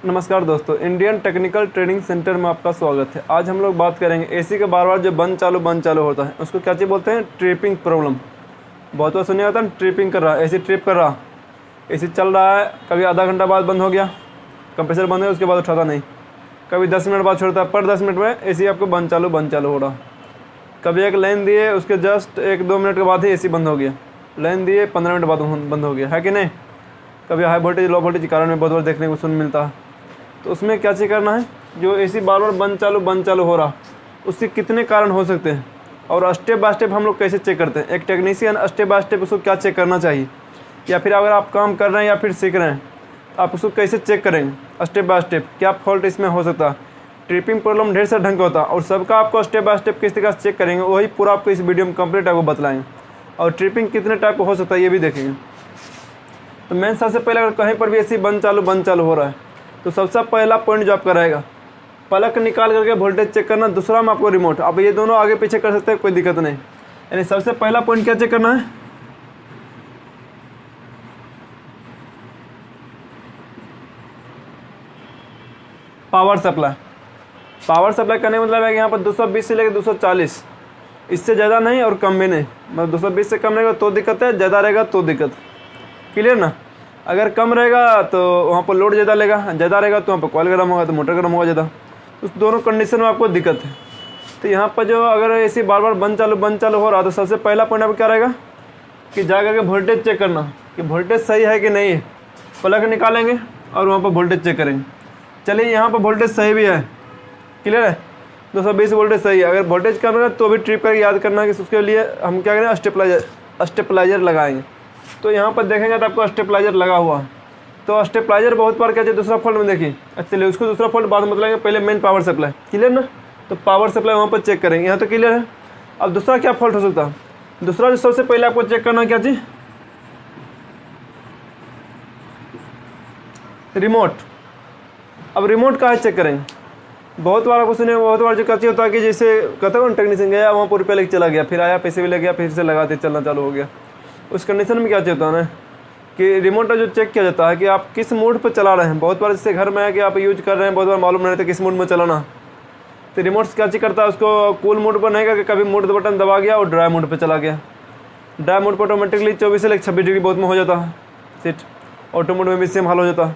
नमस्कार दोस्तों, Indian technical training centre में आपका स्वागत है। आज हम लोग बात करेंगे एसी के बार बार जो बंद चालू होता है उसको क्या चीज़ बोलते हैं? Tripping problem. बहुत बार सुनिए होता है ट्रिपिंग कर रहा है, एसी ट्रिप कर रहा, एसी चल रहा है, कभी आधा घंटा बाद बंद हो गया, कंप्रेसर बंद है, उसके बाद उठाता नहीं, कभी 10 मिनट बाद छोड़ता है, पर 10 मिनट में एसी आपको बंद चालू हो रहा। कभी एक लाइन दिए, उसके जस्ट 1-2 मिनट के बाद ही एसी बंद हो गया, लाइन दिए 15 मिनट बाद बंद हो गया, है कि नहीं? कभी हाई वोल्टेज लो वोल्टेज के कारण में बहुत बार देखने को सुन मिलता है। तो उसमें क्या चेक करना है, जो एसी बार बार बंद चालू हो रहा, उसके कितने कारण हो सकते हैं और स्टेप बाय स्टेप हम लोग कैसे चेक करते हैं। एक टेक्नीशियन स्टेप बाय स्टेप उसको क्या चेक करना चाहिए, या फिर अगर आप काम कर रहे हैं या फिर सीख रहे हैं आप उसको कैसे चेक करेंगे स्टेप बाय स्टेप, क्या फॉल्ट इसमें हो सकता है। ट्रिपिंग प्रॉब्लम ढेर सारे ढंग का होता है और सबका आपको स्टेप बाय स्टेप किस तरह से चेक करेंगे वही पूरा आपको इस वीडियो में कंप्लीट आपको बतलाएंगे। और ट्रिपिंग कितने टाइप का हो सकता है ये भी देखेंगे। तो मेन सबसे पहले अगर कहीं पर भी एसी बंद चालू हो रहा है तो सबसे पहला पॉइंट जो आपका रहेगा, प्लग निकाल करके वोल्टेज चेक करना। दूसरा में आपको रिमोट, अब ये दोनों आगे पीछे कर सकते हैं, कोई दिक्कत नहीं। यानी सबसे पहला पॉइंट क्या चेक करना है, पावर सप्लाई। पावर सप्लाई करने का मतलब है कि यहाँ पर 220 से लेकर 240, इससे ज़्यादा नहीं और कम भी नहीं। मतलब 220 से कम रहेगा तो दिक्कत है, ज़्यादा रहेगा तो दिक्कत। क्लियर ना? अगर कम रहेगा तो वहाँ पर लोड ज़्यादा लेगा, ज़्यादा रहेगा तो वहाँ पर कॉइल गर्म होगा तो मोटर गर्म होगा ज़्यादा। उस दोनों कंडीशन में आपको दिक्कत है। तो यहाँ पर जो अगर एसी बार बार बंद चालू हो रहा तो सबसे पहला पॉइंट आपको क्या रहेगा कि जा करके वोल्टेज चेक करना कि वोल्टेज सही है कि नहीं है। प्लग निकालेंगे और वहाँ पर वोल्टेज चेक करेंगे। चलिए यहाँ पर वोल्टेज सही भी है, क्लियर है, 220 वोल्टेज सही है। अगर वोल्टेज कम है तो भी ट्रिप करके याद करना कि उसके लिए हम क्या करें, स्टेपलाइजर लगाएंगे। तो यहाँ पर देखेंगे तो आपको स्टेपलाइजर लगा हुआ है। तो स्टेपलाइजर बहुत बार क्या चाहिए दूसरा फॉल्ट में देखिए। चलिए उसको दूसरा फॉल्ट बाद में बताएंगे, पहले मेन पावर सप्लाई। क्लियर ना? तो पावर सप्लाई वहाँ पर चेक करेंगे, यहाँ तो क्लियर है। अब दूसरा क्या फॉल्ट हो सकता है, दूसरा जो सबसे पहले आपको चेक करना क्या चीज़, रिमोट। अब रिमोट का चेक करेंगे। बहुत बार आपको सुने, बहुत बार जो क्या होता है कि जैसे कहते हो टेक्नीशियन गया वहाँ पर रुपया लेके चला गया, फिर आया पैसे भी लग गया, फिर से लगाते चलना चालू हो गया। उस कंडीशन में क्या होता है ना कि रिमोट का जो चेक किया जाता है कि आप किस मोड पर चला रहे हैं। बहुत बार जैसे घर में है कि आप यूज कर रहे हैं, बहुत बार मालूम नहीं रहता किस मोड में चलाना। तो रिमोट क्या चेक करता है, उसको कूल मोड पर नहीं करके कभी मोड बटन दबा गया और ड्राई मोड पर चला गया। ड्राई मोड पर ऑटोमेटिकली 24 से 26 डिग्री बहुत में हो जाता है सीट, ऑटो मोड में भी सेम हाल हो जाता है।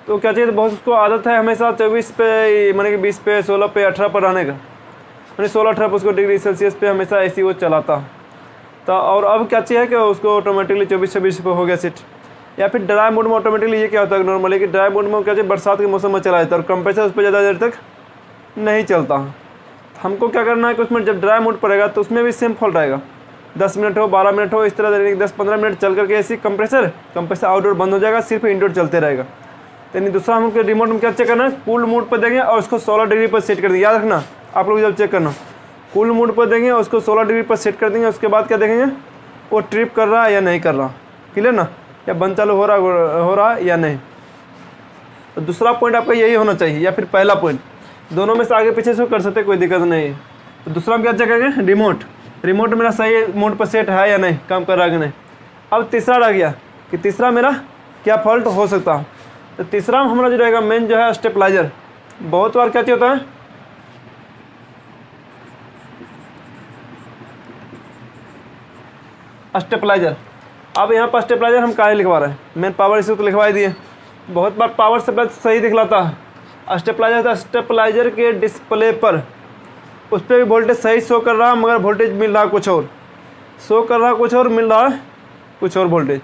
तो क्या चाहिए, बहुत उसको आदत है हमेशा 24 पे, माने कि 20 पे, 16 पे, 18 पर रहने का, यानी 16-18 पर उसको डिग्री सेल्सियस पे हमेशा एसी वो चलाता है। तो और अब क्या चाहिए कि उसको ऑटोमेटिकली 24-26 पे हो गया सीट। या फिर ड्राई मोड में ऑटोमेटिकली ये क्या होता है नॉर्मली कि ड्राई मोड में क्या चाहिए, बरसात के मौसम में चला जाता है और कंप्रेसर उस पर ज़्यादा देर तक नहीं चलता। हमको क्या करना है कि उसमें जब ड्राई मोड पड़ेगा तो उसमें भी सेम फॉल्ट आएगा। 10 मिनट हो, 12 मिनट हो, इस तरह 10-15 मिनट चल करके ऐसी कंप्रेसर आउटडोर बंद हो जाएगा, सिर्फ इंडोर चलते रहेगा। यानी दूसरा हमको रिमोट में क्या चेक करना है, कूल मोड पर देंगे और उसको 16 डिग्री पर सेट कर देंगे। याद रखना आप लोग जब चेक करना, कूल मोड पर देंगे और उसको 16 डिग्री पर सेट कर देंगे। उसके बाद क्या देखेंगे वो ट्रिप कर रहा है या नहीं कर रहा, क्लियर ना, या बंद चालू हो रहा है या नहीं। तो दूसरा पॉइंट आपका यही होना चाहिए, या फिर पहला पॉइंट, दोनों में से आगे पीछे से कर सकते, कोई दिक्कत नहीं है। तो दूसरा हम क्या चेक करेंगे, रिमोट मेरा सही मोड पर सेट है या नहीं, काम कर रहा है कि नहीं। अब तीसरा रह गया कि तीसरा मेरा क्या फॉल्ट हो सकता है। तो तीसरा हमारा जो रहेगा मेन जो है स्टेपलाइजर। बहुत बार क्या होता है, स्टेपलाइजर। अब यहाँ पर स्टेपलाइजर हम काहे लिखवा रहे हैं, मेन पावर इसी तो लिखवा ही दिए। बहुत बार पावर सप्लाई सही दिखलाता है, स्टेपलाइजर के डिस्प्ले पर उस पर भी वोल्टेज सही शो कर रहा है, मगर वोल्टेज मिल रहा है कुछ और, शो कर रहा कुछ और, मिल रहा है कुछ और वोल्टेज।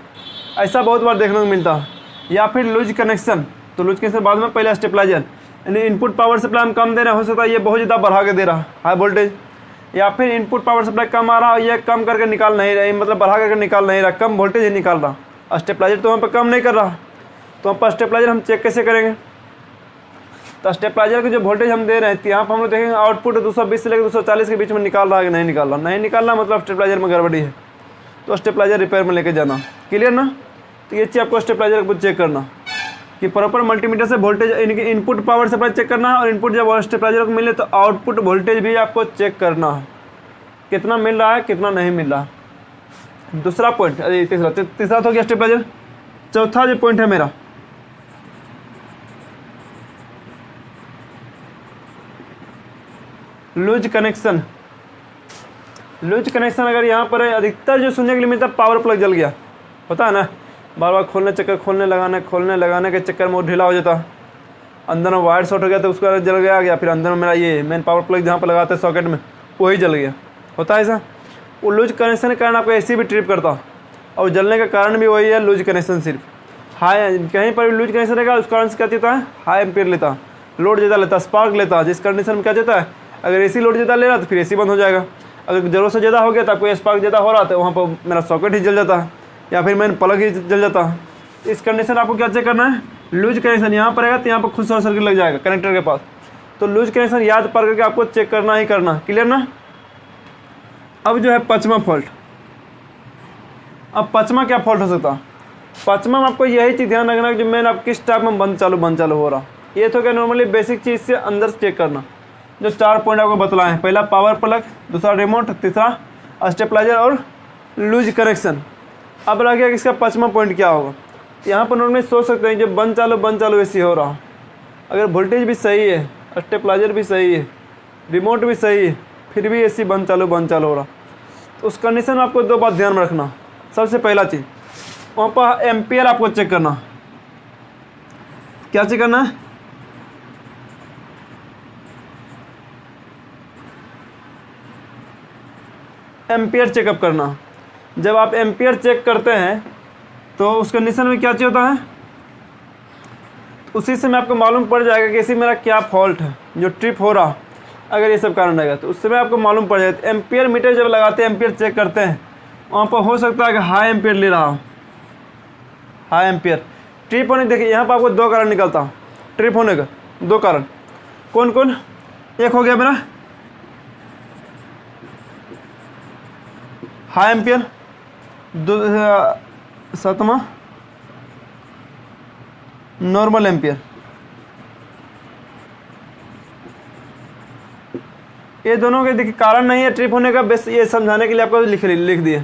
ऐसा बहुत बार देखने को मिलता है। या फिर लूज कनेक्शन, तो लूज कनेक्शन बाद में पहले स्टेपलाइजर, यानी इनपुट पावर सप्लाई हम कम दे रहे हैं, हो सकता है ये बहुत ज़्यादा बढ़ा के दे रहा हाई वोल्टेज। या फिर इनपुट पावर सप्लाई कम आ रहा है, ये कम करके निकाल नहीं रहा, मतलब बढ़ा करके निकाल नहीं रहा, कम वोल्टेज ही निकाल रहा। स्टेपलाइजर तो वहाँ पर कम नहीं कर रहा। तो वहाँ पर स्टेपलाइजर हम चेक कैसे करेंगे, तो स्टेपलाइजर के जो वोल्टेज हम दे रहे हैं यहाँ पर हम लोग देखेंगे आउटपुट 220 से लेकर 240 के बीच में निकाल रहा है कि नहीं निकाल रहा। नहीं निकाल रहा मतलब स्टेपलाइजर में गड़बड़ी है, तो स्टेपलाइजर रिपेयर में लेके जाना। क्लियर ना? तो ये चीज़ आपको स्टेपलाइजर को चेक करना कि प्रॉपर मल्टीमीटर से वोल्टेज, इनकी इनपुट पावर सप्लाई चेक करना है, और इनपुट जब स्टेपलाइजर को मिले तो आउटपुट वोल्टेज भी आपको चेक करना है, कितना मिल रहा है कितना नहीं मिल रहा है। दूसरा पॉइंट, अरे तीसरा तो हो गया स्टेपलाइजर। चौथा जो पॉइंट है मेरा, लूज कनेक्शन। लूज कनेक्शन अगर यहाँ पर है, अधिकतर जो सुनने के लिए मिलता है पावर प्लग जल गया, होता है ना, बार बार खोलने लगाने के चक्कर में वो ढीला हो जाता, अंदर में वायर शॉर्ट हो गया तो उसका जल गया, फिर अंदर में मेरा ये मेन पावर प्लग जहाँ पर लगाते हैं सॉकेट में वही जल गया, होता है ऐसा। वो लूज कनेक्शन के कारण आपको एसी भी ट्रिप करता, और जलने का कारण भी वही है लूज कनेक्शन। सिर्फ हाई कहीं पर भी लूज कनेक्शन रहेगा उस कारण से क्या होता है, हाई एम्पीयर लेता, लोड ज़्यादा लेता, स्पार्क लेता, जिस कंडीशन में क्या होता है, अगर एसी लोड ज़्यादा ले रहा तो फिर एसी बंद हो जाएगा। अगर ज़रूरत से ज़्यादा हो गया तो आपको स्पार्क ज़्यादा हो रहा तो वहाँ पर मेरा सॉकेट ही जल जाता है, या फिर मेन प्लग ही जल जाता। इस कंडीशन आपको क्या चेक करना है, लूज कनेक्शन यहाँ पर रहेगा तो यहाँ पर खुद शॉर्ट सर्किट लग जाएगा कनेक्टर के पास, तो लूज कनेक्शन याद पड़ करके आपको चेक करना ही करना। क्लियर ना। अब जो है पचमा फॉल्ट। अब पचमा क्या फॉल्ट हो सकता है, पचमा में आपको यही चीज़ ध्यान रखना है जो मेन आप किस टाइप में बंद चालू हो रहा। ये तो क्या नॉर्मली बेसिक चीज़ से अंदर चेक करना, जो 4 पॉइंट आपको बतलाए हैं, पहला पावर प्लग, दूसरा रिमोट, तीसरा स्टेबलाइजर और लूज कनेक्शन। अब रह गया कि इसका पचमा पॉइंट क्या होगा। यहाँ पर नॉर्मली सोच सकते हैं जो बंद चालू ऐसी हो रहा, अगर वोल्टेज भी सही है, स्टेबलाइजर भी सही है, रिमोट भी सही है, फिर भी एसी बंद चालू हो रहा, तो उस कंडीशन में आपको 2 बात ध्यान में रखना। सबसे पहला चीज़ वहाँ पर एम्पियर आपको चेक करना। क्या चेक करना है, एम्पियर चेकअप करना। जब आप एम्पियर चेक करते हैं तो उस कंडीशन में क्या चाहिए होता है, उसी से मैं आपको मालूम पड़ जाएगा कि इसी मेरा क्या फॉल्ट है जो ट्रिप हो रहा। अगर ये सब कारण रहेगा तो उस समय आपको मालूम पड़ जाएगा। तो एम्पियर मीटर जब लगाते हैं, एम्पियर चेक करते हैं, वहाँ पर हो सकता है कि हाई एम्पियर ले रहा हो, हाई एम्पियर ट्रिप होने। देखिए यहाँ पर आपको 2 कारण निकलता ट्रिप होने का, 2 कारण। कौन कौन, एक हो गया मेरा हाई एम्पियर, 7वां नॉर्मल एम्पियर। ये दोनों के देखिए कारण नहीं है ट्रिप होने का, बस ये समझाने के लिए आपको लिख दिए।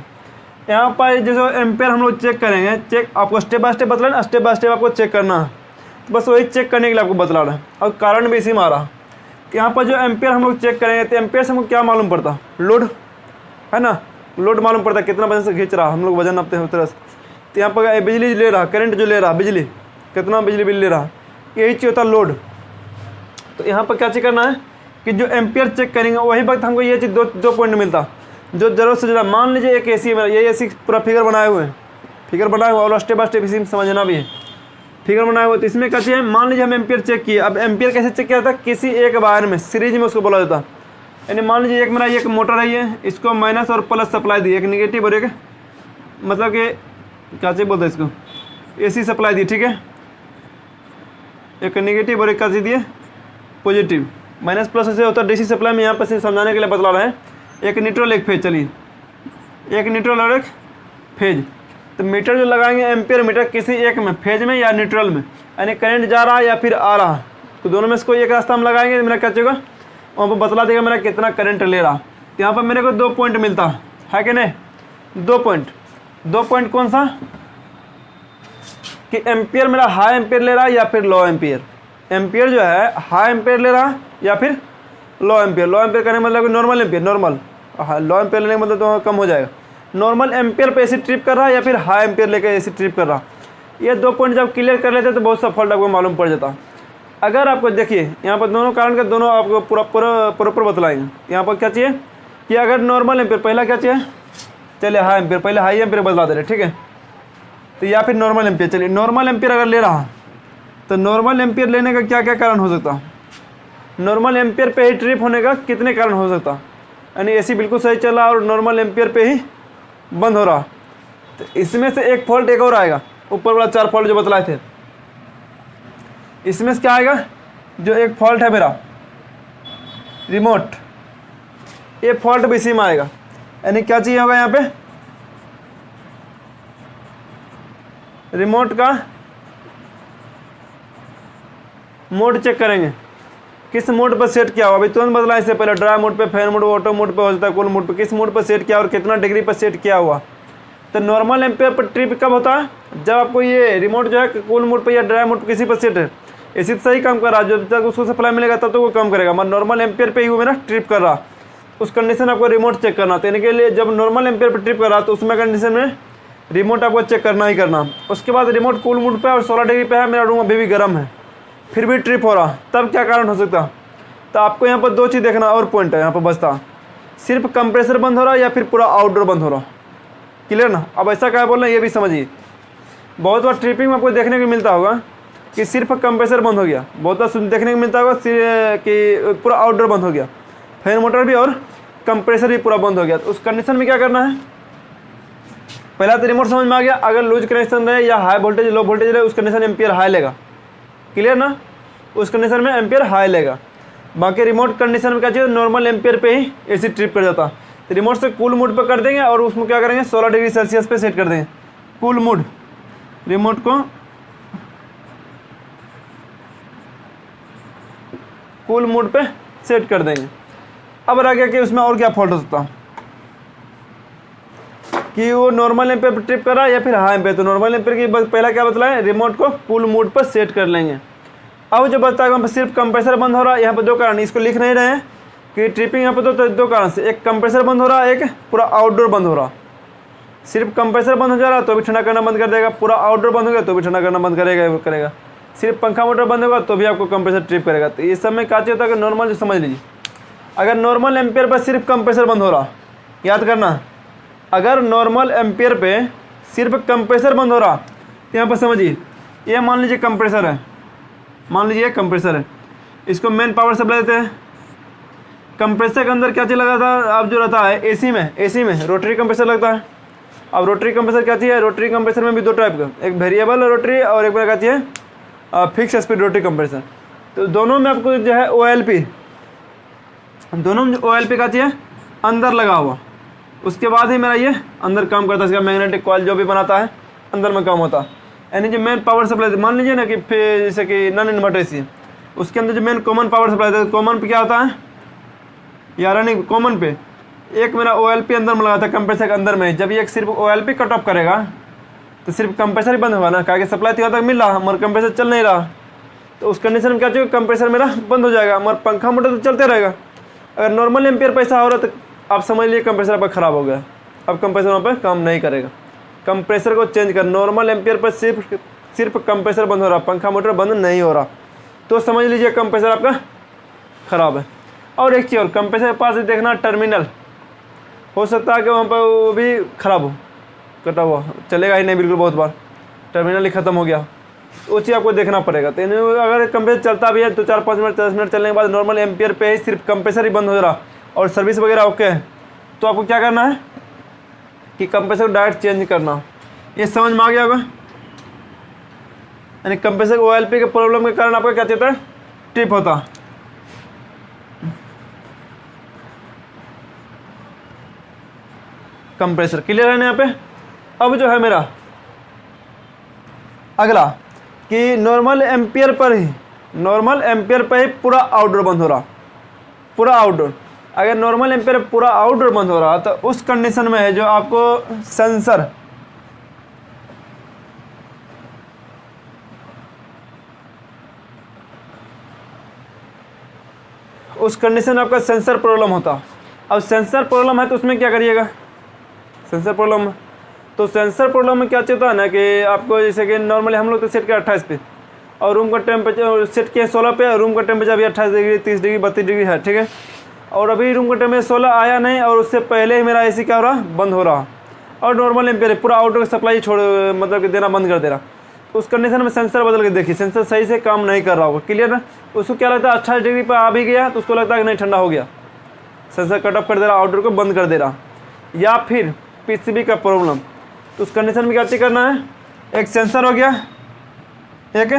यहाँ पर जो एम्पियर हम लोग चेक करेंगे, चेक आपको स्टेप बाय स्टेप बतला रहे हैं, स्टेप बाय स्टेप आपको चेक करना है, तो बस वही चेक करने के लिए आपको बतला रहा है। और कारण भी इसी में आ रहा कि यहाँ पर जो एम्पियर हम लोग चेक करेंगे तो एम्पियर से हमको क्या मालूम पड़ता, लोड है ना, लोड मालूम पड़ता है कितना वजन से खींच रहा, हम लोग वजन नापते हैं उस तरह से। तो यहाँ पर बिजली ले रहा, करंट जो ले रहा, बिजली कितना बिजली बिल ले रहा, यही चीज़ होता है लोड। तो यहाँ पर क्या चेक करना है कि जो एम्पियर चेक करेंगे वही वक्त हमको ये चीज़ 2 पॉइंट मिलता, जो ज़रूरत से ज़्यादा। मान लीजिए एक एसी है, ये एसी पूरा फिगर बनाए हुए हैं, और स्टेप बाय स्टेप इसी में समझना भी है, फिगर बनाए हुए। तो इसमें क्या चाहिए, मान लीजिए हम एम्पियर चेक किए। अब एम्पियर कैसे चेक किया जाता है, किसी एक वायर में सीरीज में उसको बोला जाता है। यानी मान लीजिए एक मेरा एक मोटर है, ये इसको माइनस और प्लस सप्लाई दी, एक निगेटिव और एक मतलब कि क्या चाहिए बोलते हैं इसको, एसी सप्लाई दी, ठीक है, एक निगेटिव और एक क्या दिए पॉजिटिव। माइनस प्लस ऐसे होता है डीसी सप्लाई में, यहाँ पर सिर्फ समझाने के लिए बतला रहे हैं। एक न्यूट्रल एक फेज, चलिए एक न्यूट्रल और एक फेज। तो मीटर जो लगाएंगे एम्पियर मीटर किसी एक में, फेज में या न्यूट्रल में, यानी करंट जा रहा है या फिर आ रहा, तो दोनों में से कोई एक रास्ता हम लगाएंगे, मेरा क्या चाहिए वहाँ पर बतला देगा मेरा कितना करंट ले रहा। तो यहाँ पर मेरे को 2 पॉइंट मिलता है कि नहीं, 2 पॉइंट कौन सा, कि एम्पियर मेरा हाई एम्पियर ले रहा है या फिर लो एम्पियर। एम्पियर जो है हाई एम्पियर ले रहा या फिर लो एम्पियर। लो एम्पियर करने मतलब नॉर्मल एम्पियर, नॉर्मल, लो एम्पियर लेने का मतलब तो कम हो जाएगा। नॉर्मल एम्पियर पे एसी ट्रिप कर रहा है या फिर हाई एम्पियर लेकर एसी ट्रिप कर रहा, ये 2 पॉइंट जब क्लियर कर लेते तो बहुत सा फॉल्ट आपको मालूम पड़ जाता। अगर आपको देखिए यहाँ पर दोनों कारण के दोनों आपको प्रॉपर बतलाएंगे। यहाँ पर क्या चाहिए कि अगर नॉर्मल एम्पियर, पहला क्या चाहिए, चलिए हाई एम्पियर, पहले हाई एम्पियर बतला दे रहे, ठीक है, तो या फिर नॉर्मल एम्पियर। चलिए नॉर्मल एम्पियर अगर ले रहा तो नॉर्मल एम्पियर लेने का क्या क्या कारण हो सकता, नॉर्मल एम्पियर पे ही ट्रिप होने का कितने कारण हो सकता, यानी एसी बिल्कुल सही चल रहा और नॉर्मल एम्पियर पे ही बंद हो रहा। तो इसमें से एक फॉल्ट एक और आएगा, ऊपर वाला 4 फॉल्ट जो बतलाए थे, इसमें से क्या आएगा, जो एक फॉल्ट है मेरा रिमोट, ये फॉल्ट भी इसी में आएगा। यानी क्या चाहिए होगा यहाँ पे, रिमोट का मोड चेक करेंगे, किस मोड पर सेट किया हुआ। अभी तुरंत बदला, इससे पहले ड्राई मोड पे, फैन मोड, ऑटो मोड पे हो जाता है, कूल मोड पे, किस मोड पर सेट किया और कितना डिग्री पर सेट किया हुआ। तो नॉर्मल एम्पियर पर ट्रिप कब होता है, जब आपको ये रिमोट जो है कूल मोड पे या ड्राई मोड पे किसी पर सेट है, एसी तो सही काम कर रहा है, जब तक उसको सप्लाई मिलेगा तब तो वो काम करेगा, मगर नॉर्मल एम्पियर पे ही वो मेरा ट्रिप कर रहा। उस कंडीशन आपको रिमोट चेक करना, तो इनके लिए जब नॉर्मल एम्पियर पे ट्रिप कर रहा तो उसमें कंडीशन में रिमोट आपको चेक करना ही करना। उसके बाद रिमोट कूल मोड पे और 16 डिग्री पे है, मेरा रूम अभी भी गर्म है, फिर भी ट्रिप हो रहा, तब क्या कारण हो सकता? तो आपको यहाँ पर दो चीज़ देखना और पॉइंट है यहाँ पर बचता, सिर्फ कंप्रेसर बंद हो रहा या फिर पूरा आउटडोर बंद हो रहा। क्लियर ना? अब ऐसा क्या बोल रहे हैं ये भी समझिए। बहुत बार ट्रिपिंग में आपको देखने को मिलता होगा कि सिर्फ कंप्रेसर बंद हो गया, बहुत बार देखने को मिलता होगा कि पूरा आउटडोर बंद हो गया, फैन मोटर भी और कंप्रेसर भी पूरा बंद हो गया। तो उस कंडीशन में क्या करना है? पहला तो रिमोट समझ में आ गया, अगर लूज कनेक्शन रहे या हाई वोल्टेज लो वोल्टेज रहे उस कंडीशन एम्पियर हाई लेगा। क्लियर ना? उस कंडीशन में एम्पियर हाई लेगा। बाकी रिमोट कंडीशन में क्या चाहिए, नॉर्मल एम्पियर पे ही एसी ट्रिप कर जाता। तो रिमोट से कूल मोड पर कर देंगे और उसमें क्या करेंगे 16 डिग्री सेल्सियस पे सेट कर देंगे कूल मोड, रिमोट को कूल मोड पे सेट कर देंगे। अब रह गया कि उसमें और क्या फॉल्ट हो सकता कि वो नॉर्मल एम्पियर पे ट्रिप कर रहा है या फिर हाई एम्पियर। तो नॉर्मल एम्पियर की पहला क्या बतलाएं, रिमोट को कूल मोड पर सेट कर लेंगे। अब जो बता है सिर्फ कंप्रेसर बंद हो रहा है, यहाँ पर दो कारण, इसको लिख नहीं रहे हैं कि ट्रिपिंग यहाँ पर तो दो कारण से, एक कंप्रेसर बंद हो रहा है, एक पूरा आउटडोर बंद हो रहा। सिर्फ कंप्रेसर बंद हो जा रहा तो भी ठंडा करना बंद कर देगा, पूरा आउटडोर बंद हो गया तो भी ठंडा करना बंद करेगा। सिर्फ पंखा मोटर बंद होगा तो भी आपको कंप्रेसर ट्रिप करेगा। तो इस सब में क्या होता है कि नॉर्मल जो समझ लीजिए, अगर नॉर्मल एम्पियर पर सिर्फ कंप्रेसर बंद हो रहा, याद करना, अगर नॉर्मल एम्पियर पे सिर्फ कंप्रेसर बंद हो रहा तो यहाँ पर समझिए, ये मान लीजिए कंप्रेसर है, मान लीजिए कंप्रेसर है, इसको मेन पावर सप्लाई देते हैं। कंप्रेसर के अंदर क्या चीज़ लगा था, अब जो रहता है एसी में रोटरी कंप्रेसर लगता है। अब रोटरी कंप्रेसर क्या चाहिए, रोटरी कंप्रेसर में भी दो टाइप का, एक वेरिएबल रोटरी और एक क्या चाहिए फिक्स स्पीड रोटरी कंप्रेसर। तो दोनों में आपको जो है OLP, दोनों में OLP का चाहिए अंदर लगा हुआ, उसके बाद ही मेरा ये अंदर काम करता है। इसका मैग्नेटिक कॉइल जो भी बनाता है अंदर में काम होता है। यानी जो मेन पावर सप्लाई, मान लीजिए ना कि जैसे कि नॉन इन्वर्टर एसी, उसके अंदर जो मेन कॉमन पावर सप्लाई है, कॉमन पे क्या होता है यार, नहीं कॉमन पे एक मेरा OLP अंदर में लगा था कंप्रेसर के अंदर में। जब ये सिर्फ OLP कट ऑफ करेगा तो सिर्फ कंप्रेसर ही बंद होगा ना, क्या सप्लाई तो यहाँ तक मिल रहा मगर कंप्रेसर चल नहीं रहा। तो उस कंडीशन में क्या चाहिए, कंप्रेसर मेरा बंद हो जाएगा, मगर पंखा मोटर तो चलते रहेगा। अगर नॉर्मल एम्पियर पैसा हो रहा तो आप समझ लीजिए कंप्रेसर आपका ख़राब हो गया, अब कंप्रेसर वहाँ पर काम नहीं करेगा। कंप्रेसर को चेंज कर, नॉर्मल एम्पियर पर सिर्फ कंप्रेसर बंद हो रहा, पंखा मोटर बंद नहीं हो रहा, तो समझ लीजिए कंप्रेसर आपका ख़राब है। और एक चीज़ और, कंप्रेसर के पास देखना टर्मिनल, हो सकता है कि वहाँ पर वो भी ख़राब हो, कटा हुआ, चलेगा ही नहीं बिल्कुल, बहुत बार टर्मिनल ही ख़त्म हो गया, तो वो चीज़ आपको देखना पड़ेगा। तो अगर कंप्रेसर चलता भी है तो 4-5 मिनट 10 मिनट चलने के बाद नॉर्मल एम्पियर पे ही सिर्फ कंप्रेसर ही बंद हो रहा और सर्विस वगैरह ओके है, तो आपको क्या करना है कि कंप्रेसर को डायरेक्ट चेंज करना। ये समझ में आ गया होगा? यानी कंप्रेसर OLP के प्रॉब्लम के कारण आपका क्या चलता है, ट्रिप होता। कंप्रेसर क्लियर है ना यहाँ पे? अब जो है मेरा अगला कि नॉर्मल एम्पियर पर ही पूरा आउटडोर बंद हो रहा, पूरा आउटडोर। अगर नॉर्मल एम्पियर पूरा आउटडोर बंद हो रहा तो उस कंडीशन में है जो आपको सेंसर, उस कंडीशन में आपका सेंसर प्रॉब्लम होता। अब सेंसर प्रॉब्लम है तो उसमें क्या करिएगा, सेंसर प्रॉब्लम, तो सेंसर प्रॉब्लम में क्या चाहता है ना कि आपको जैसे कि नॉर्मली हम लोग तो सेट किया 28 पे और रूम का टेम्परेचर सेट किया 16 पे और रूम का टेम्परेचर अभी 28 डिग्री 30 डिग्री 32 डिग्री है, ठीक है। और अभी रूम का टेम्परेचर 16 आया नहीं और उससे पहले ही मेरा एसी क्या हो रहा, बंद हो रहा और नॉर्मल एम्पियर पूरा आउटडोर सप्लाई छोड़ मतलब कि देना बंद कर दे रहा। तो उस कंडीशन में सेंसर बदल के देखिए, सेंसर सही से काम नहीं कर रहा होगा। क्लियर ना? उसको क्या लगता है 28 डिग्री पर आ भी गया तो उसको लगता है कि नहीं ठंडा हो गया, सेंसर कट ऑफ कर दे रहा, आउटडोर को बंद कर दे रहा। या फिर PCB का प्रॉब्लम, तो उस कंडीशन में क्या चेक करना है, एक सेंसर हो गया, एक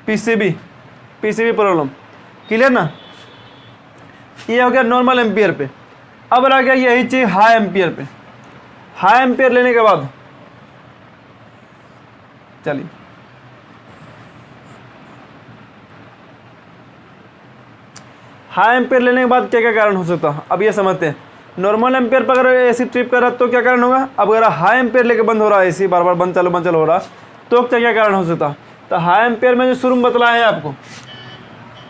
PCB प्रॉब्लम। क्लियर ना? ये हो गया नॉर्मल एम्पियर पे। अब रह गया यही चीज़ हाई एम्पियर पे। हाई एम्पियर लेने के बाद चलिए हाई एम्पियर लेने के बाद क्या क्या कारण हो सकता है, अब ये समझते हैं। नॉर्मल एम्पियर पर अगर एसी ट्रिप कर रहा है तो क्या कारण होगा। अब अगर हाई एम्पियर लेके बंद हो रहा है एसी, बार बार बंद चालू हो रहा, तो क्या कारण हो सकता। तो हाई एम्पेयर में जो शुरू में बतलाया है आपको,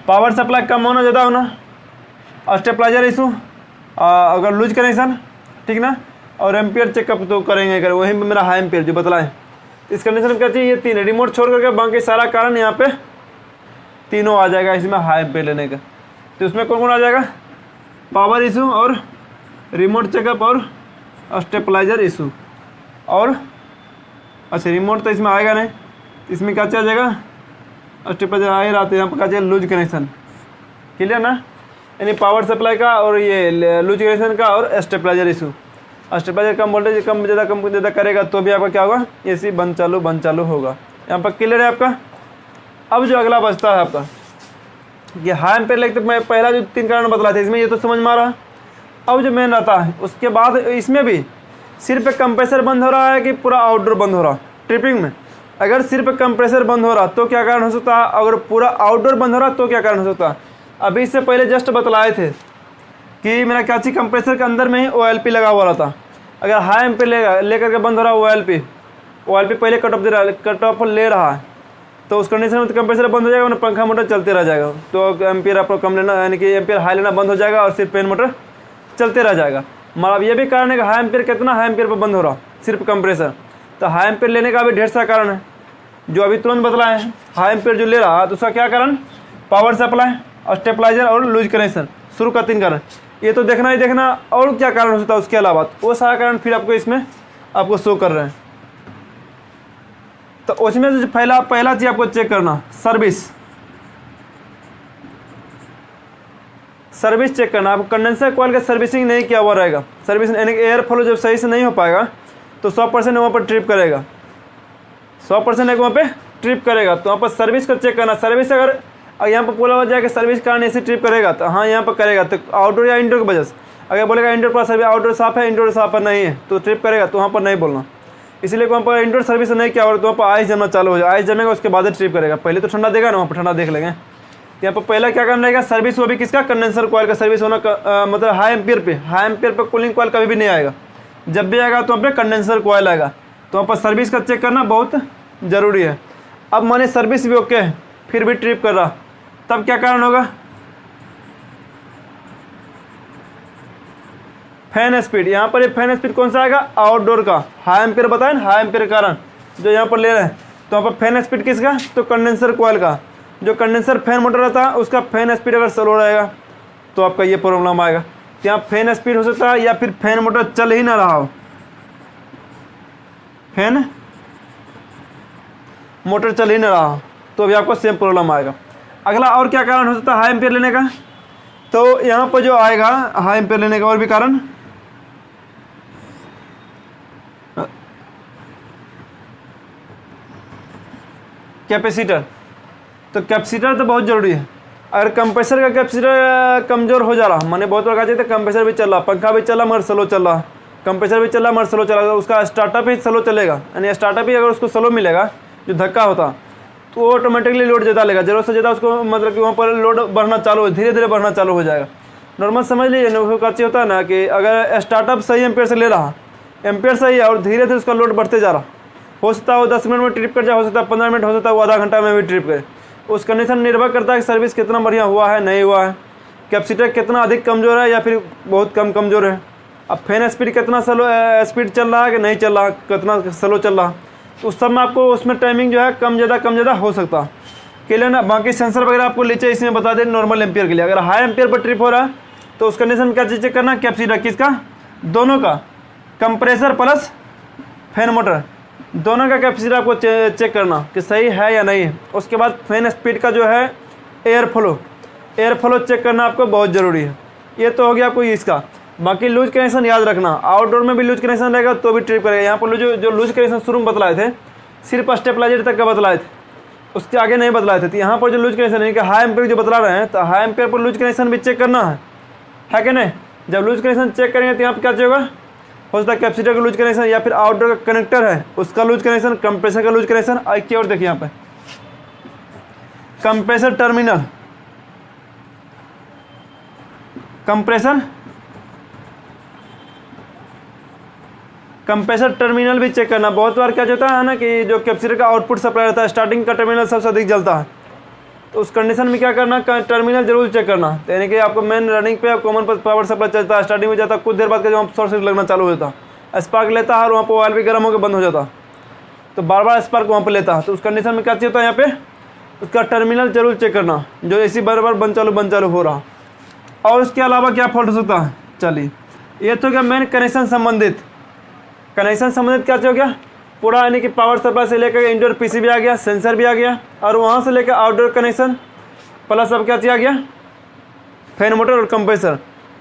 पावर सप्लाई कम होना, ज़्यादा होना, स्टेबलाइजर इशू, अगर लूज कनेक्शन, ठीक ना, और एम्पेयर चेकअप तो करेंगे वहीं पे मेरा हाई एम्पेयर जो बतलाएं। इस कंडीशन में क्या चाहिए, ये तीन रिमोट छोड़ करके बाकी सारा कारण यहाँ पे तीनों आ जाएगा इसमें हाई एम्पेयर लेने का। तो उसमें कौन कौन आ जाएगा, पावर इशू और रिमोट चेकअप और स्टेबलाइजर इशू। और अच्छा रिमोट तो इसमें आएगा नहीं, इसमें क्या आ जाएगा, स्टेबलाइजर आ ही रहा था, यहाँ पर क्या चाहिए लूज कनेक्शन, क्लियर ना, यानी पावर सप्लाई का और ये लूज कनेक्शन का और स्टेबलाइजर इशू। स्टेबलाइजर कम वोल्टेज कम ज़्यादा करेगा तो भी आपका क्या होगा, एसी बंद चालू होगा। यहाँ पर क्लियर है आपका। अब जो अगला बचता है आपका ये हाई एम्पेयर लेग, मैं पहला जो तीन कारण बतलाए थे इसमें ये तो समझ में आ रहा। अब जो मेन रहता है उसके बाद इसमें भी सिर्फ कंप्रेसर बंद हो रहा है कि पूरा आउटडोर बंद हो रहा। ट्रिपिंग में अगर सिर्फ कंप्रेसर बंद हो रहा तो क्या कारण हो सकता है, अगर पूरा आउटडोर बंद हो रहा तो क्या कारण हो सकता है। अभी इससे पहले जस्ट बतलाए थे कि मेरा क्या चीज़ कंप्रेसर के अंदर में ही OLP लगा हुआ रहता। अगर हाई एम्पेयर लेकर के बंद हो रहा OLP पहले कट ऑफ ले रहा है तो उस कंडीशन में तो कंप्रेसर बंद हो जाएगा, वरना पंखा मोटर चलते रह जाएगा। तो एम्पियर आपको कम लेना, यानी कि एम्पियर हाई लेना बंद हो जाएगा और सिर्फ फैन मोटर चलते रह जाएगा। मतलब ये भी कारण है कि हाई एम्पियर कितना हाई एम्पियर पर बंद हो रहा सिर्फ कंप्रेसर। तो हाई एम्पियर लेने का भी ढेर सारा कारण है जो अभी तुरंत बतलाए हैं। हाई एम्पियर जो ले रहा है तो उसका क्या कारण, पावर सप्लाई, स्टेबलाइजर और लूज कनेक्शन, शुरू का तीन कारण। ये तो देखना ही देखना, और क्या कारण हो सकता है उसके अलावा वो सारा कारण फिर आपको इसमें आपको शो कर रहे हैं। तो उसमें से पहला चीज़ आपको चेक करना, सर्विस चेक करना। आपको कंडेंसर कॉइल का सर्विसिंग नहीं किया हुआ रहेगा, सर्विसिंग यानी कि एयर फ्लो जब सही से नहीं हो पाएगा तो 100% वहाँ पर ट्रिप करेगा, 100% वहाँ पे ट्रिप करेगा। तो वहाँ पर सर्विस को चेक करना। सर्विस अगर यहाँ पर बोला हो जाए कि सर्विस कारण ऐसे ट्रिप करेगा तो हाँ यहाँ पर करेगा, तो आउटडोर या इंडोर की वजह से। अगर बोलेगा इंडोर पर सर्विस, आउटडोर साफ है इंडोर साफ नहीं है तो ट्रिप करेगा, तो वहाँ पर नहीं बोलना। इसलिए वहाँ पर इंडोर सर्विस नहीं किया और तो वहाँ पर आइस जमना चालू हो जाए, आइस जमेगा उसके बाद ट्रिप करेगा। पहले तो ठंडा देगा ना, वहाँ पर ठंडा देख लेंगे। यहाँ पर पहला क्या करना रहेगा, सर्विस वो भी किसका, कंडेंसर कॉइल का सर्विस होना मतलब हाई एम्पियर पे कूलिंग कॉइल कभी भी नहीं आएगा। जब भी आएगा तो वहाँ पे कंडेंसर कॉइल आएगा, तो वहाँ पर सर्विस का चेक करना बहुत ज़रूरी है। अब माने सर्विस भी ओके है फिर भी ट्रिप कर रहा, तब क्या कारण होगा, फैन स्पीड। यहाँ पर ये फैन स्पीड कौन सा आएगा, आउटडोर का। हाई एम्पियर बताएं, हाई एम्पियर कारण जो यहाँ पर ले रहे हैं, तो यहाँ पर फैन स्पीड किसका, तो कंडेंसर कॉइल का। जो कंडेंसर फैन मोटर रहता है उसका फैन स्पीड अगर स्लो रहेगा तो आपका ये प्रॉब्लम आएगा। तो यहाँ फैन स्पीड हो सकता है या फिर फैन मोटर चल ही ना रहा हो, फैन मोटर चल ही ना रहा हो, तो भी आपको सेम प्रॉब्लम आएगा। अगला और क्या कारण हो सकता है हाई एम्पियर लेने का, तो यहाँ पर जो आएगा हाई एम्पियर लेने का और भी कारण, कैपेसिटर। तो कैपेसिटर तो बहुत ज़रूरी है। अगर कंप्रेसर का कैपेसिटर कमज़ोर हो जा रहा, माने बहुत बड़ा चाहिए, तो कंप्रेसर भी चल रहा, पंखा भी चल रहा मगर स्लो चल रहा, कंप्रेसर भी चल रहा मगर स्लो चल रहा, उसका स्टार्टअप ही स्लो चलेगा। यानी स्टार्टअप ही अगर उसको स्लो मिलेगा, जो धक्का होता, तो वो ऑटोमेटिकली लोड ज़्यादा लेगा, ज़रूरत से ज़्यादा उसको, मतलब कि वहाँ पर लोड बढ़ना चालू, धीरे धीरे बढ़ना चालू हो जाएगा। नॉर्मल समझ लीजिए ना, उसको क्या होता है ना कि अगर स्टार्टअप सही एम्पेयर से ले रहा, एम्पेयर सही है और धीरे धीरे उसका लोड बढ़ते जा रहा, हो सकता है वो 10 मिनट में ट्रिप कर जाए, हो सकता है 15 मिनट, हो सकता है वो आधा घंटा में भी ट्रिप करे। उस कंडीशन निर्भर करता है कि सर्विस कितना बढ़िया हुआ है नहीं हुआ है, कैपेसिटर कितना अधिक कमज़ोर है या फिर बहुत कम कमज़ोर है, अब फैन स्पीड कितना स्लो स्पीड चल रहा है कि नहीं चल रहा, कितना स्लो चल रहा, तो उस सब में आपको उसमें टाइमिंग जो है कम ज़्यादा हो सकता है। क्लियर ना। बाकी सेंसर वगैरह आपको नीचे इसमें बता दें नॉर्मल एम्पियर के लिए। अगर हाई एम्पियर पर ट्रिप हो रहा है तो उस कंडीशन में क्या चीज़ चेक करना, कैपेसिटर किसका, दोनों का, कंप्रेसर प्लस फैन मोटर दोनों का कैपेसिटर आपको चेक करना कि सही है या नहीं है। उसके बाद फैन स्पीड का जो है एयर फ्लो चेक करना आपको बहुत ज़रूरी है। ये तो हो गया आपको इसका। बाकी लूज कनेक्शन याद रखना, आउटडोर में भी लूज कनेक्शन रहेगा तो भी ट्रिप करेगा। यहाँ पर जो लूज कनेक्शन शुरू में बतलाए थे सिर्फ स्टेबलाइजर तक का बतलाए थे, उसके आगे नहीं बतलाए थे। तो यहाँ पर जो लूज कनेक्शन है कि हाई एम्पियर जो बतला रहे हैं, तो high ampere per loose connection भी चेक करना है कि नहीं। जब लूज कनेक्शन चेक करेंगे तो यहाँ पर क्या चाहिए होगा, हो सकता है कैपेसिटर का लूज कनेक्शन या फिर आउटडोर का कनेक्टर है उसका लूज कनेक्शन, कंप्रेसर का लूज कनेक्शन। एक और देखिए यहाँ पे कंप्रेसर टर्मिनल, कंप्रेसर टर्मिनल भी चेक करना। बहुत बार क्या होता है ना कि जो कैपेसिटर का आउटपुट सप्लाई रहता है स्टार्टिंग का टर्मिनल सबसे अधिक जलता है, तो उस कंडीशन में क्या करना, टर्मिनल जरूर चेक करना। यानी कि आपको मेन रनिंग पे कॉमन पर पावर सप्लाई चलता है, स्टार्टिंग में जाता है, कुछ देर बाद वहाँ शॉर्ट सर्किट लगना चालू हो जाता है, स्पार्क लेता है और वहाँ पर ऑयल भी गर्म होकर बंद हो जाता, तो बार बार स्पार्क वहाँ पर लेता है। तो उस कंडीशन में क्या चाहिए होता है, यहाँ पे उसका टर्मिनल जरूर चेक करना जो एसी बार बंद चालू हो रहा। और उसके अलावा क्या फॉल्ट हो सकता है, चलिए ये तो क्या मेन कनेक्शन संबंधित क्या हो गया पूरा, यानी कि पावर सप्लाई से लेकर इंडोर पीसी भी आ गया, सेंसर भी आ गया, और वहाँ से लेकर आउटडोर कनेक्शन प्लस अब क्या आ गया, फैन मोटर और कंप्रेसर,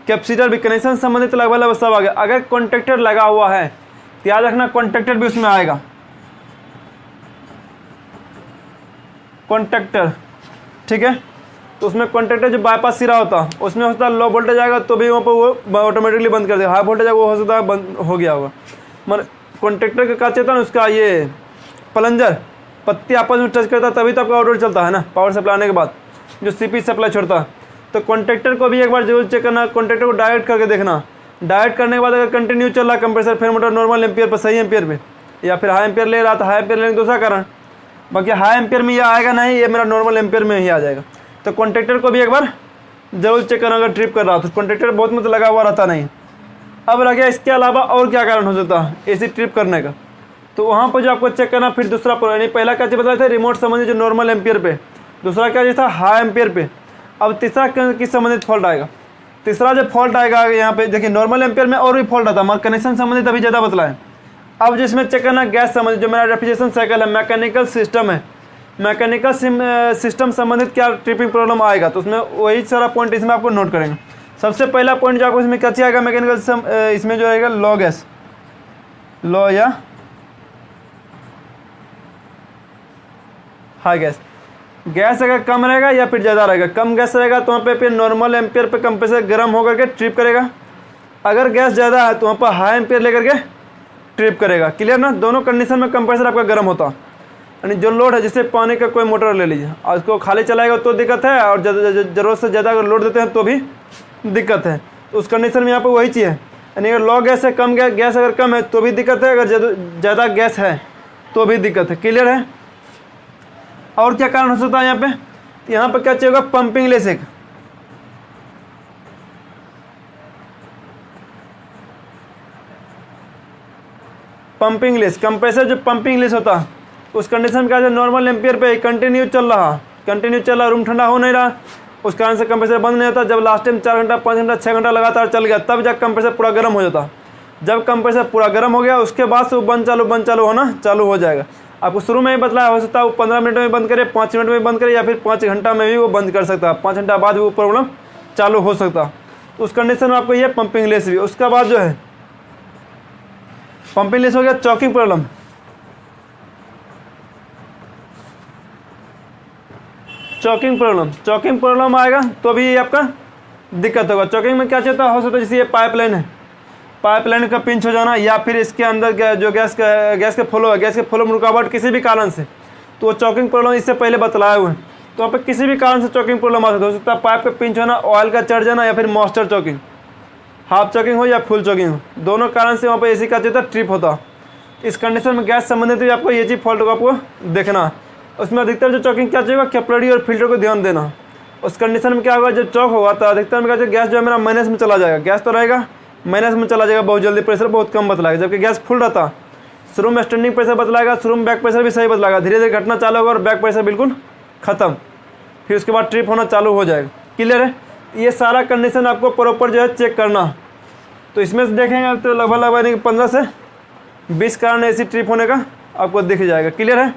कैपेसिटर भी कनेक्शन संबंधित लगभग सब आ गया। अगर कॉन्टेक्टर लगा हुआ है तो याद रखना कॉन्टेक्टर भी उसमें आएगा। कॉन्टेक्टर, ठीक है, तो उसमें कॉन्टेक्टर जो बाईपास सिरा होता है उसमें हो सकता है लो वोल्टेज आएगा तो भी वहाँ पर वो ऑटोमेटिकली बंद कर देगा, हाई वोल्टेज आएगा वो हो सकता है बंद हो गया होगा। मतलब कॉन्टेक्टर का क्या चलता है ना, उसका ये प्लंजर पत्ती आपस में टच करता है तभी तो आपका आउटडोर चलता है ना, पावर सप्लाई आने के बाद जो सीपी सप्लाई छोड़ता है। तो कॉन्टेक्टर को भी एक बार जरूर चेक करना, कॉन्टेक्टर को डायरेक्ट करके देखना। डायरेक्ट करने के बाद अगर कंटिन्यू चल रहा compressor fan motor normal ampere per, सही एम्पियर पे, या फिर हाई एम्पियर ले रहा था, हाई एम्पियर लेने का दूसरा कारण, बाकी हाई एम्पियर में ये आएगा नहीं, ये मेरा नॉर्मल एम्पियर में ही आ जाएगा। तो कॉन्टेक्टर को भी एक बार जरूर चेक करना अगर ट्रिप कर रहा तो कॉन्टेक्टर बहुत मतलब लगा हुआ रहता नहीं। अब रह गया इसके अलावा और क्या कारण हो सकता है एसी ट्रिप करने का, तो वहाँ पर जो आपको चेक करना फिर दूसरा यानी पहला क्या चीज़ बताया था रिमोट संबंधित जो नॉर्मल एम्पियर पे, दूसरा क्या चीज़ था हाई एम्पियर पे। अब तीसरा किस संबंधित फॉल्ट आएगा, तीसरा जो फॉल्ट आएगा यहाँ पे देखिए नॉर्मल एम्पियर में और भी फॉल्ट आता है, कनेक्शन संबंधित अभी ज़्यादा बतला है। अब जिसमें चेक करना गैस संबंधित जो मेरा रेफ्रिजरेशन साइकिल है, मैकेनिकल सिस्टम है, मैकेनिकल सिस्टम संबंधित क्या ट्रिपिंग प्रॉब्लम आएगा, तो उसमें वही सारा पॉइंट इसमें आपको नोट करेंगे। सबसे पहला पॉइंट जो आपको इसमें क्या आएगा मैकेनिकल सिस्टम, इसमें जो आएगा लो गैस, लो या हाई गैस। गैस अगर कम रहेगा या फिर ज़्यादा रहेगा, कम गैस रहेगा तो वहाँ पे फिर नॉर्मल एम्पियर पे कंप्रेसर गर्म होकर के ट्रिप करेगा, अगर गैस ज़्यादा है तो वहाँ पर हाई एम्पियर लेकर के ट्रिप करेगा। क्लियर ना, दोनों कंडीशन में कंप्रेसर आपका गर्म होता। यानी जो लोड है जैसे पानी का कोई मोटर ले लीजिए और उसको खाली चलाएगा तो दिक्कत है, और ज़रूरत से ज़्यादा अगर लोड देते हैं तो भी दिक्कत है। तो उस कंडीशन में यहाँ पर वही चीज़ है, यानी अगर लो गैस है, कम गैस अगर कम है तो भी दिक्कत है, अगर ज़्यादा गैस है तो भी दिक्कत है। क्लियर है। और क्या कारण हो सकता है यहाँ पे, यहाँ पे क्या चाहिए होगा पंपिंग लेस, एक पंपिंग लेस, कंप्रेसर जो पंपिंग लेस होता है उस कंडीशन में क्या है नॉर्मल एम्पियर पे कंटिन्यू चल रहा, रूम ठंडा हो नहीं रहा, उस कारण से कंप्रेसर बंद नहीं होता। जब लास्ट टाइम 4 घंटा 5 घंटा 6 घंटा लगातार चल गया तब जब कंप्रेसर पूरा गर्म हो जाता। जब कंप्रेसर पूरा गर्म हो गया उसके बाद से वो बंद चालू होना चालू हो जाएगा। आपको शुरू में ही बतलाया, हो सकता है वो 15 मिनट में बंद करे, 5 मिनट में बंद करे, या फिर 5 घंटा में भी वो बंद कर सकता है, 5 घंटा बाद भी वो प्रॉब्लम चालू हो सकता। तो उस कंडीशन में आपको ये पंपिंग लेस भी। उसके बाद जो है पंपिंग लेस हो गया चॉकिंग प्रॉब्लम, चॉकिंग प्रॉब्लम आएगा तो भी आपका दिक्कत होगा। चॉकिंग में क्या चाहता हो सकता है जैसे ये पाइपलाइन है, पाइपलाइन का पिंच हो जाना, या फिर इसके अंदर जो गैस के फ्लो है, गैस के फ्लो में रुकावट किसी भी कारण से, तो वो चॉकिंग प्रॉब्लम इससे पहले बतलाए हुए हैं। तो वहाँ पर किसी भी कारण से चॉकिंग प्रॉब्लम आ सकता है, पाइप का पिंच होना, ऑयल का चढ़ जाना, या फिर मॉइस्चर चॉकिंग, हाफ चॉकिंग हो या फुल चॉकिंग हो, दोनों कारण से वहाँ पर एसी का जो ट्रिप होता। इस कंडीशन में गैस संबंधित भी आपको ये चीज़ फॉल्ट को आपको देखना। उसमें अधिकतर जो चॉकिंग क्या चाहिए कैपिलरी और फिल्टर को ध्यान देना। उस कंडीशन में क्या होगा जब चॉक होगा तो अधिकतर में क्या गैस जो है मेरा माइनस में चला जाएगा, गैस तो रहेगा माइनस में चला जाएगा बहुत जल्दी, प्रेशर बहुत कम बतलाएगा। जबकि गैस फुल रहता शुरू में स्टैंडिंग प्रेशर बतलाएगा, शुरू में बैक प्रेशर भी सही बतलाएगा, धीरे धीरे घटना चालू होगा और बैक प्रेशर बिल्कुल खत्म, फिर उसके बाद ट्रिप होना चालू हो जाएगा। क्लियर है। ये सारा कंडीशन आपको प्रॉपर जो है चेक करना। तो इसमें से देखेंगे तो लगभग 15 से 20 कारण ऐसी ट्रिप होने का आपको दिख जाएगा। क्लियर है।